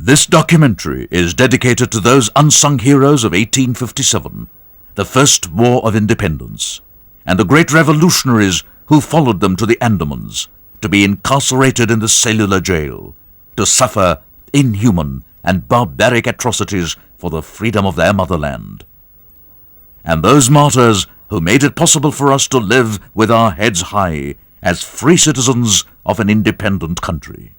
This documentary is dedicated to those unsung heroes of 1857, the first War of Independence, and the great revolutionaries who followed them to the Andamans, to be incarcerated in the cellular jail, to suffer inhuman and barbaric atrocities for the freedom of their motherland. And those martyrs who made it possible for us to live with our heads high as free citizens of an independent country.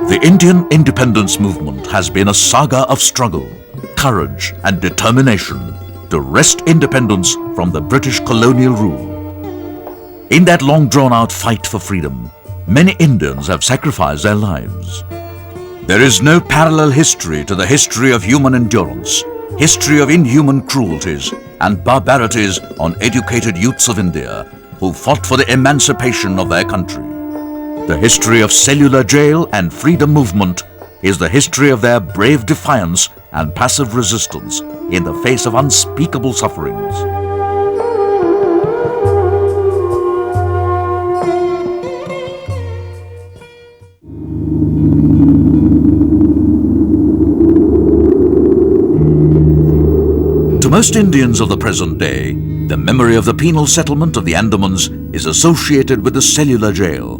The Indian independence movement has been a saga of struggle, courage and determination to wrest independence from the British colonial rule. In that long drawn-out fight for freedom, many Indians have sacrificed their lives. There is no parallel history to the history of human endurance, history of inhuman cruelties and barbarities on educated youths of India who fought for the emancipation of their country. The history of cellular jail and freedom movement is the history of their brave defiance and passive resistance in the face of unspeakable sufferings. To most Indians of the present day, the memory of the penal settlement of the Andamans is associated with the cellular jail.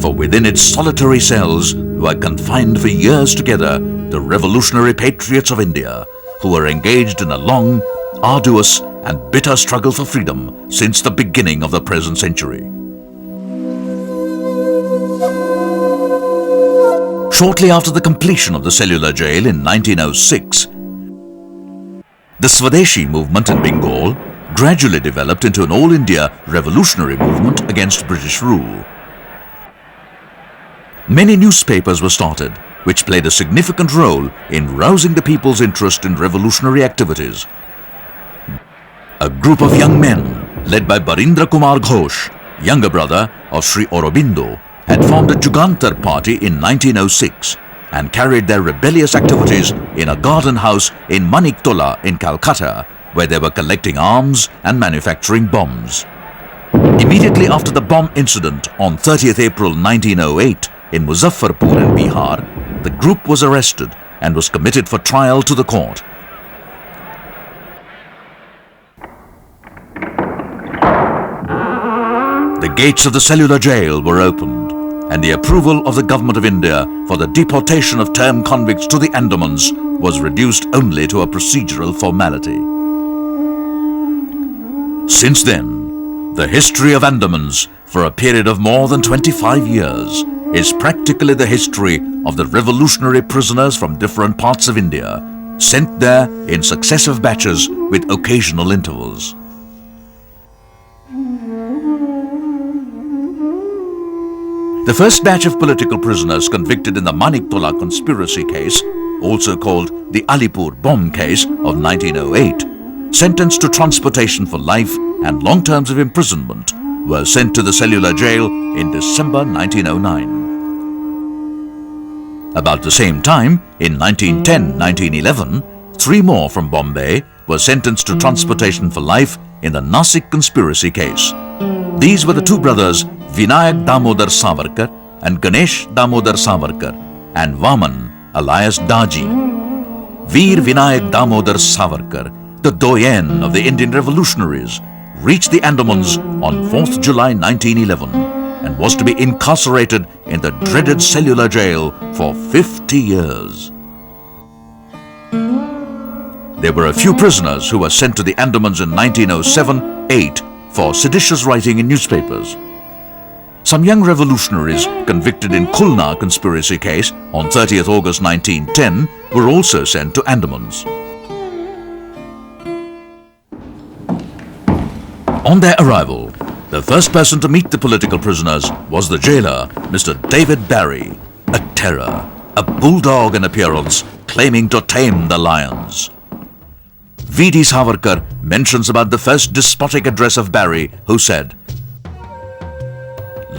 For within its solitary cells were confined for years together the revolutionary patriots of India, who were engaged in a long, arduous and bitter struggle for freedom since the beginning of the present century. Shortly after the completion of the cellular jail in 1906, the Swadeshi movement in Bengal gradually developed into an all-India revolutionary movement against British rule. Many newspapers were started, which played a significant role in rousing the people's interest in revolutionary activities. A group of young men, led by Barindra Kumar Ghosh, younger brother of Sri Aurobindo, had formed a Jugantar party in 1906 and carried their rebellious activities in a garden house in Maniktola in Calcutta, where they were collecting arms and manufacturing bombs. Immediately after the bomb incident on 30th April 1908, in Muzaffarpur in Bihar, the group was arrested and was committed for trial to the court. The gates of the cellular jail were opened, and the approval of the Government of India for the deportation of term convicts to the Andamans was reduced only to a procedural formality. Since then, the history of Andamans for a period of more than 25 years is practically the history of the revolutionary prisoners from different parts of India, sent there in successive batches with occasional intervals. The first batch of political prisoners convicted in the Maniktola conspiracy case, also called the Alipur bomb case of 1908, sentenced to transportation for life and long terms of imprisonment, were sent to the cellular jail in December 1909. About the same time, in 1910-1911, 3 more from Bombay were sentenced to transportation for life in the Nasik conspiracy case. These were the 2 brothers Vinayak Damodar Savarkar and Ganesh Damodar Savarkar, and Vaman alias Daji. Veer Vinayak Damodar Savarkar, the doyen of the Indian revolutionaries, reached the Andamans on 4th July 1911 and was to be incarcerated in the dreaded cellular jail for 50 years. There were a few prisoners who were sent to the Andamans in 1907-8 for seditious writing in newspapers. Some young revolutionaries convicted in Khulna conspiracy case on 30th August 1910 were also sent to Andamans. On their arrival, the first person to meet the political prisoners was the jailer, Mr. David Barry, a terror, a bulldog in appearance, claiming to tame the lions. V.D. Savarkar mentions about the first despotic address of Barry, who said,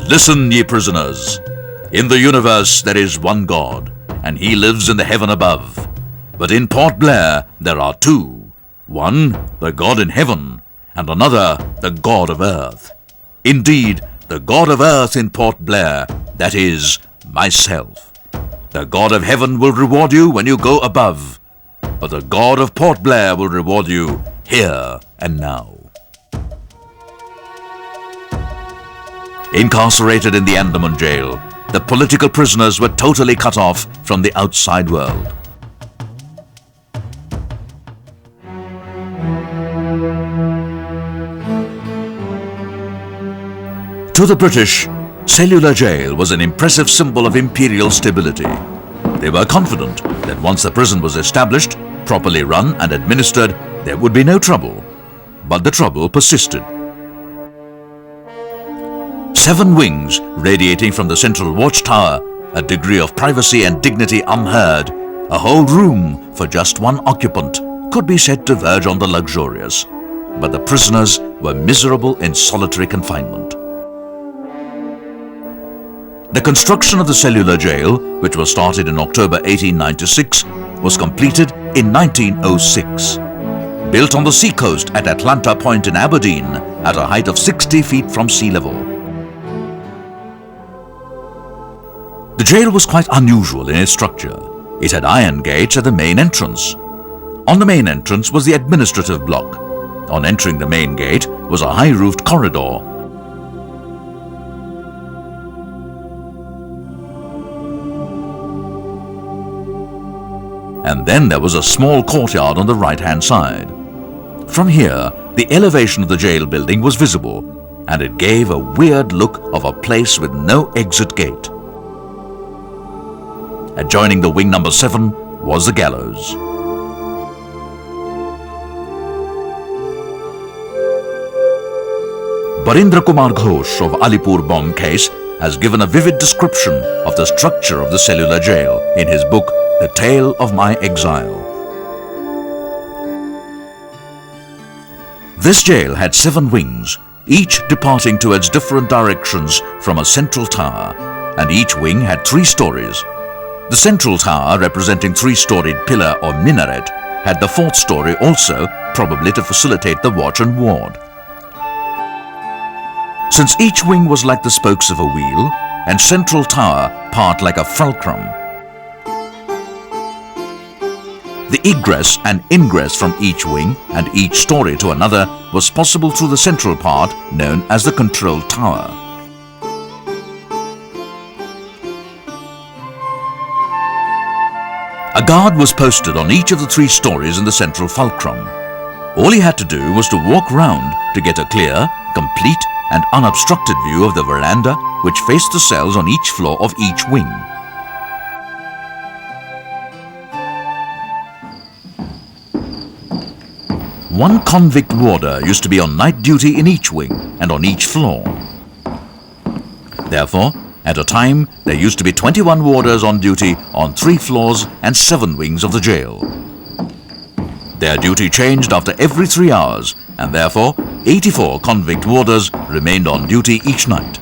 "Listen, ye prisoners, in the universe there is one God, and he lives in the heaven above. But in Port Blair there are two, one the God in heaven, and another the God of earth. Indeed, the God of earth in Port Blair, that is, myself. The God of heaven will reward you when you go above, but the God of Port Blair will reward you here and now." Incarcerated in the Andaman jail, the political prisoners were totally cut off from the outside world. To the British, Cellular Jail was an impressive symbol of imperial stability. They were confident that once the prison was established, properly run and administered, there would be no trouble. But the trouble persisted. 7 wings radiating from the central watchtower, a degree of privacy and dignity unheard, a whole room for just one occupant, could be said to verge on the luxurious. But the prisoners were miserable in solitary confinement. The construction of the cellular jail, which was started in October 1896, was completed in 1906. Built on the seacoast at Atlanta Point in Aberdeen at a height of 60 feet from sea level. The jail was quite unusual in its structure. It had iron gates at the main entrance. On the main entrance was the administrative block. On entering the main gate was a high-roofed corridor. And then there was a small courtyard on the right-hand side. From here, the elevation of the jail building was visible, and it gave a weird look of a place with no exit gate. Adjoining the wing number 7 was the gallows. Barindra Kumar Ghosh of Alipur bomb case has given a vivid description of the structure of the cellular jail in his book The Tale of My Exile. This jail had 7 wings, each departing towards different directions from a central tower, and each wing had 3 stories. The central tower, representing 3-storied pillar or minaret, had the 4th story also, probably to facilitate the watch and ward. Since each wing was like the spokes of a wheel, and central tower part like a fulcrum, the egress and ingress from each wing and each story to another was possible through the central part known as the control tower. A guard was posted on each of the 3 stories in the central fulcrum. All he had to do was to walk round to get a clear, complete and unobstructed view of the veranda which faced the cells on each floor of each wing. One convict warder used to be on night duty in each wing and on each floor. Therefore, at a time, there used to be 21 warders on duty on 3 floors and 7 wings of the jail. Their duty changed after every 3 hours, and therefore 84 convict warders remained on duty each night.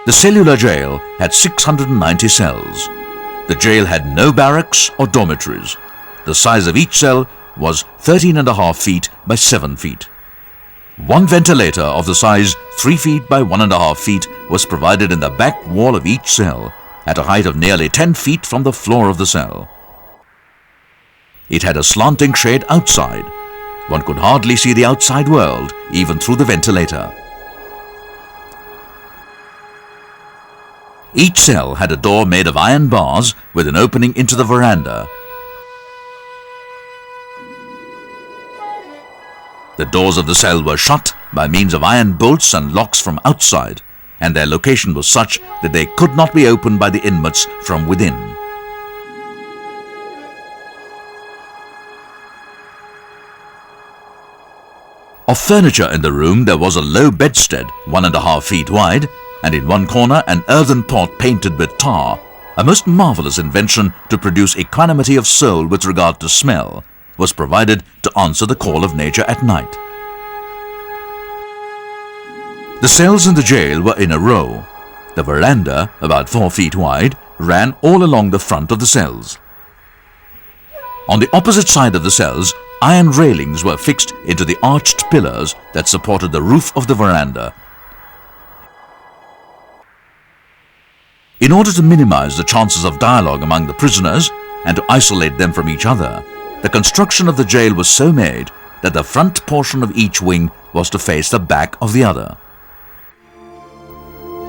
The cellular jail had 690 cells. The jail had no barracks or dormitories. The size of each cell was 13.5 feet by 7 feet. One ventilator of the size 3 feet by 1.5 feet was provided in the back wall of each cell at a height of nearly 10 feet from the floor of the cell. It had a slanting shade outside. One could hardly see the outside world even through the ventilator. Each cell had a door made of iron bars with an opening into the veranda. The doors of the cell were shut by means of iron bolts and locks from outside, and their location was such that they could not be opened by the inmates from within. Of furniture in the room, there was a low bedstead 1.5 feet wide, and in one corner an earthen pot painted with tar, a most marvelous invention to produce equanimity of soul with regard to smell, was provided to answer the call of nature at night. The cells in the jail were in a row. The veranda, about 4 feet wide, ran all along the front of the cells. On the opposite side of the cells, iron railings were fixed into the arched pillars that supported the roof of the veranda. In order to minimize the chances of dialogue among the prisoners and to isolate them from each other, the construction of the jail was so made that the front portion of each wing was to face the back of the other.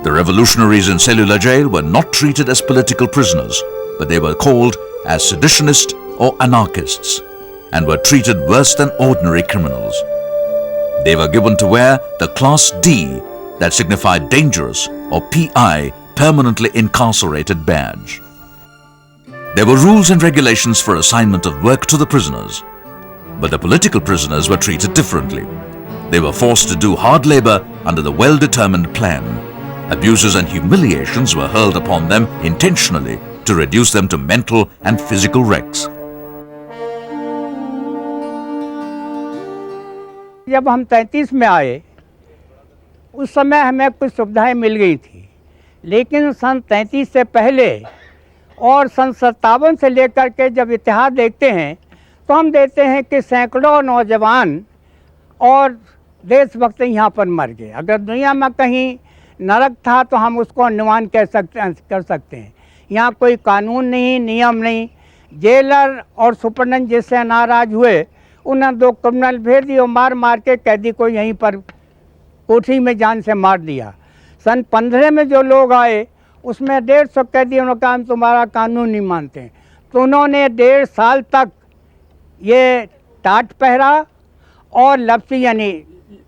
The revolutionaries in Cellular Jail were not treated as political prisoners, but they were called as seditionists or anarchists, and were treated worse than ordinary criminals. They were given to wear the Class D, that signified dangerous, or PI, permanently incarcerated badge. There were rules and regulations for assignment of work to the prisoners, but the political prisoners were treated differently. They were forced to do hard labor under the well-determined plan. Abuses and humiliations were hurled upon them intentionally to reduce them to mental and physical wrecks. जब हम 33 में आए, उस समय हमें कुछ सुविधाएं मिल गई थी, लेकिन सन 33 से पहले और सन 57 से लेकर के जब इतिहास देखते हैं तो हम देखते हैं कि सैकड़ों नौजवान और देशभक्त यहाँ पर मर गए। अगर दुनिया में कहीं नरक था तो हम उसको अनुमान कर सकते हैं। यहाँ कोई कानून नहीं, नियम नहीं। जेलर और सुपरडेंट जिससे नाराज हुए, उन्हें 2 क्रिमिनल भेज दिए और मार के कैदी को यहीं पर कोठरी में जान से मार दिया। सन 15 में जो लोग आए उसमें 150 कैदी, उन्होंने कहा हम तुम्हारा कानून नहीं मानते, तो उन्होंने 1.5 साल तक ये टाट पहरा और लपसी यानी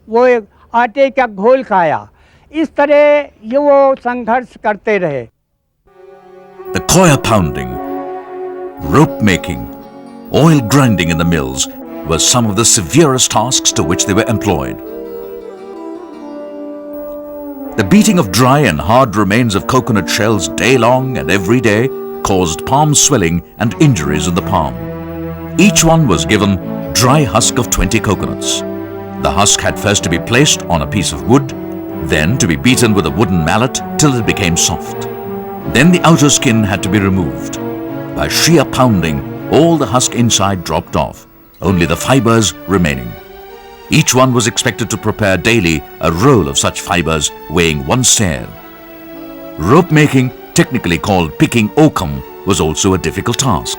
वो आटे का घोल खाया। इस तरह ये वो संघर्ष करते रहे। The coir pounding, rope making, oil grinding in the mills were some of the severest tasks to which they were employed. The beating of dry and hard remains of coconut shells day long and every day caused palm swelling and injuries in the palm. Each one was given dry husk of 20 coconuts. The husk had first to be placed on a piece of wood, then to be beaten with a wooden mallet till it became soft. Then the outer skin had to be removed. By sheer pounding, all the husk inside dropped off, only the fibers remaining. Each one was expected to prepare daily a roll of such fibers weighing 1 seir. Rope making, technically called picking oakum, was also a difficult task.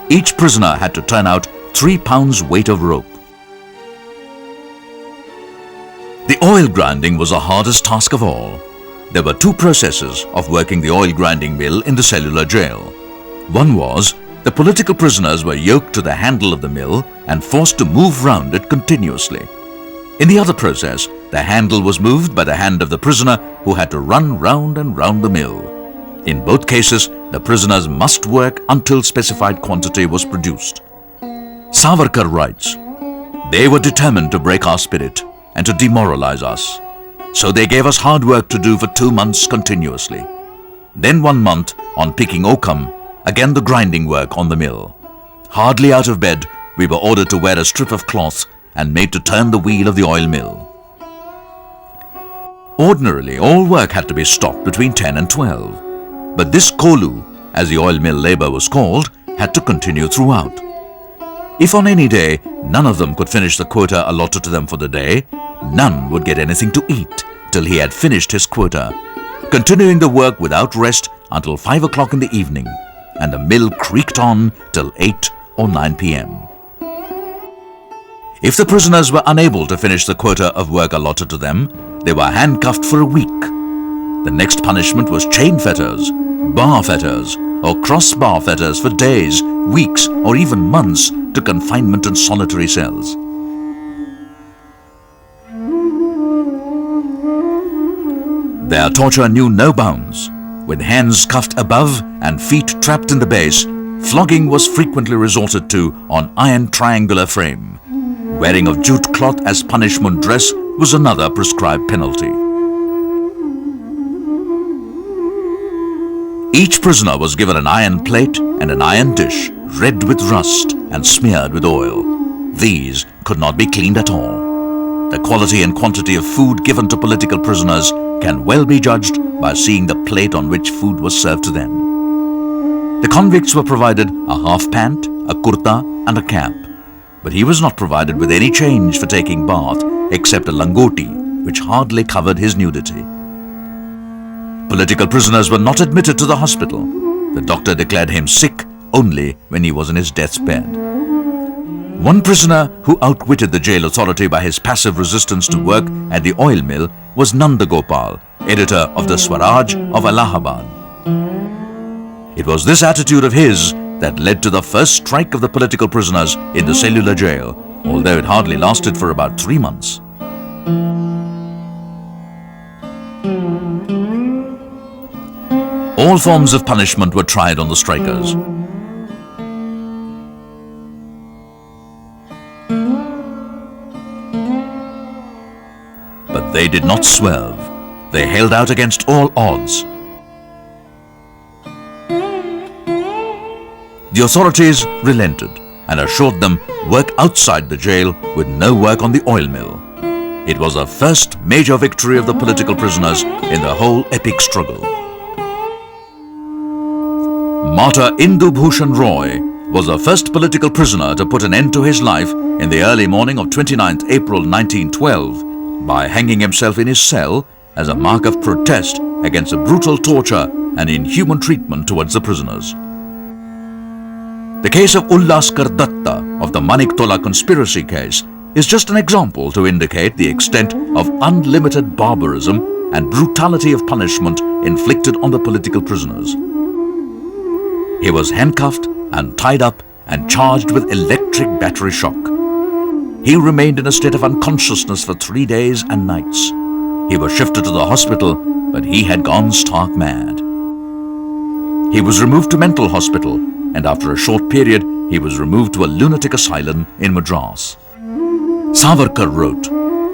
Each prisoner had to turn out 3 pounds weight of rope. The oil grinding was the hardest task of all. There were 2 processes of working the oil grinding mill in the cellular jail. One was, the political prisoners were yoked to the handle of the mill and forced to move round it continuously. In the other process, the handle was moved by the hand of the prisoner who had to run round and round the mill. In both cases, the prisoners must work until specified quantity was produced. Savarkar writes, "They were determined to break our spirit and to demoralize us. So they gave us hard work to do for 2 months continuously. Then 1 month on picking oakum, again the grinding work on the mill. Hardly out of bed, we were ordered to wear a strip of cloth and made to turn the wheel of the oil mill. Ordinarily, all work had to be stopped between 10 and 12. But this kolu, as the oil mill labor was called, had to continue throughout. If on any day none of them could finish the quota allotted to them for the day, none would get anything to eat till he had finished his quota, continuing the work without rest until 5 o'clock in the evening, and the mill creaked on till 8 or 9 p.m. If the prisoners were unable to finish the quota of work allotted to them, they were handcuffed for a week. The next punishment was chain fetters, bar fetters, or crossbar fetters for days, weeks, or even months to confinement in solitary cells. Their torture knew no bounds. With hands cuffed above and feet trapped in the base, flogging was frequently resorted to on iron triangular frame. Wearing of jute cloth as punishment dress was another prescribed penalty. Each prisoner was given an iron plate and an iron dish, red with rust and smeared with oil. These could not be cleaned at all. The quality and quantity of food given to political prisoners can well be judged by seeing the plate on which food was served to them. The convicts were provided a half pant, a kurta and a cap, but he was not provided with any change for taking bath except a langoti, which hardly covered his nudity. Political prisoners were not admitted to the hospital. The doctor declared him sick only when he was in his death's bed. One prisoner who outwitted the jail authority by his passive resistance to work at the oil mill was Nanda Gopal, editor of the Swaraj of Allahabad. It was this attitude of his that led to the first strike of the political prisoners in the cellular jail, although it hardly lasted for about 3 months. All forms of punishment were tried on the strikers. But they did not swerve. They held out against all odds. The authorities relented and assured them work outside the jail with no work on the oil mill. It was the first major victory of the political prisoners in the whole epic struggle. Martyr Indu Bhushan Roy was the first political prisoner to put an end to his life in the early morning of 29th April 1912 by hanging himself in his cell as a mark of protest against the brutal torture and inhuman treatment towards the prisoners. The case of Ullaskar Datta of the Maniktola conspiracy case is just an example to indicate the extent of unlimited barbarism and brutality of punishment inflicted on the political prisoners. He was handcuffed and tied up and charged with electric battery shock. He remained in a state of unconsciousness for 3 days and nights. He was shifted to the hospital, but he had gone stark mad. He was removed to mental hospital, and after a short period, he was removed to a lunatic asylum in Madras. Savarkar wrote,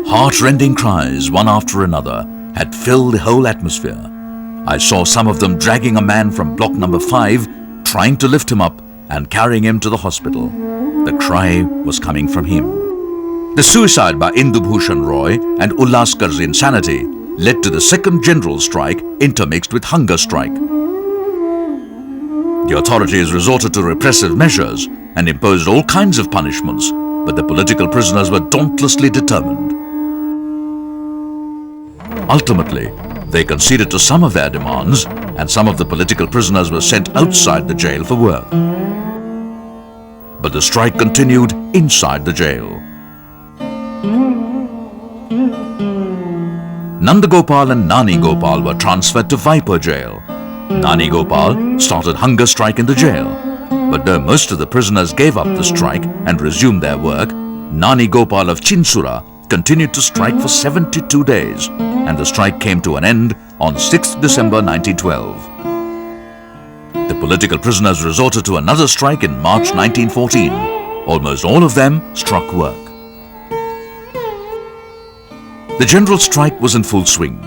"Heart-rending cries, one after another, had filled the whole atmosphere. I saw some of them dragging a man from block number 5, trying to lift him up and carrying him to the hospital. The cry was coming from him." The suicide by Indu Bhushan Roy and Ullaskar's insanity led to the second general strike intermixed with hunger strike. The authorities resorted to repressive measures and imposed all kinds of punishments, but the political prisoners were dauntlessly determined. Ultimately, they conceded to some of their demands, and some of the political prisoners were sent outside the jail for work. But the strike continued inside the jail. Nanda Gopal and Nani Gopal were transferred to Viper jail. Nani Gopal started hunger strike in the jail. But though most of the prisoners gave up the strike and resumed their work, Nani Gopal of Chinsura continued to strike for 72 days, and the strike came to an end on 6th December 1912. The political prisoners resorted to another strike in March 1914. Almost all of them struck work. The general strike was in full swing.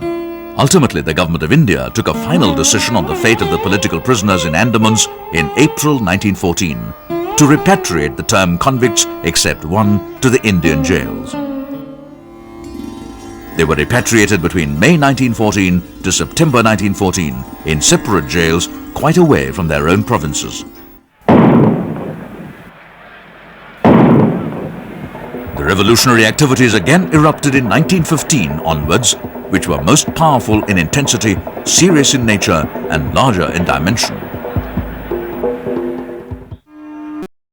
Ultimately, the government of India took a final decision on the fate of the political prisoners in Andamans in April 1914 to repatriate the term convicts, except one, to the Indian jails. They were repatriated between May 1914 to September 1914 in separate jails quite away from their own provinces. The revolutionary activities again erupted in 1915 onwards, which were most powerful in intensity, serious in nature, and larger in dimension.